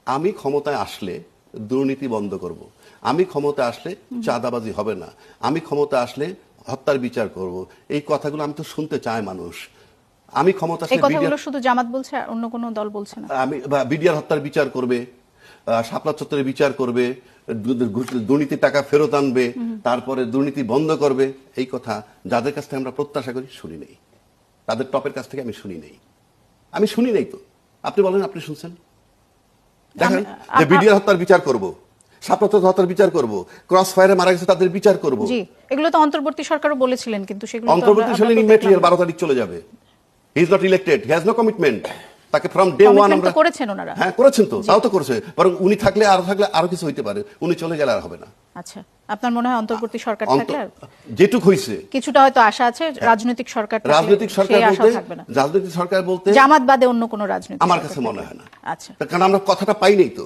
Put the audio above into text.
আমি ক্ষমতায় আসলে দুর্নীতি বন্ধ করব, আমি ক্ষমতায় আসলে চাঁদাবাজি হবে না, আমি ক্ষমতায় আসলে হত্যার বিচার করব, এই কথাগুলো আমি তো শুনতে চাই মানুষ। আমি ক্ষমতা এই কথাগুলো শুধু জামাত বলছে, আর অন্য কোনো দল বলছে না? আমি বিডিআর হত্যার বিচার করবে, শাপলা চত্বরে বিচার করবে, দুর্নীতির টাকা ফেরত আনবে, তারপরে দুর্নীতি বন্ধ করবে, এই কথা যাদের কাছ থেকে আমরা প্রত্যাশা করি শুনি নেই, তাদের টপের কাছ থেকে আমি শুনি নেই। আমি শুনি নেই তো, আপনি বলেন, আপনি শুনছেন? দেখেন যে বিডিআর হত্যার বিচার করব, শাপলা চত্বর হত্যার বিচার করব, ক্রস ফায়ারে মারা গেছে তাদের বিচার করব। জি, এগুলো তো অন্তর্বর্তী সরকারও বলেছিলেন, কিন্তু সেগুলো অন্তর্বর্তী সরকার ইমিডিয়েটলি 12 তারিখ চলে যাবে। He is not elected, he has no commitment. তাকে ফ্রম ডে ওয়ান আমরা করেছেন ওনারা। হ্যাঁ করেছেন তো, তাও তো করেছে, বরং উনি থাকলে আরো কিছু হইতে পারে, উনি চলে গেলে আর হবে না। আচ্ছা, আপনার মনে হয় অন্তর্বর্তী সরকার থাকলে যেটুক হইছে কিছুটা হয়তো আশা আছে, রাজনৈতিক সরকার থাকলে রাজনৈতিক সরকার সেই আশা বলতে থাকবে না? রাজনৈতিক সরকার বলতে জামাত বাদে অন্য কোনো রাজনৈতিক আমার সরকার কাছে মনে থাকলে? হয় না। আচ্ছা, কারণ আমরা কথাটা পাই নাই তো।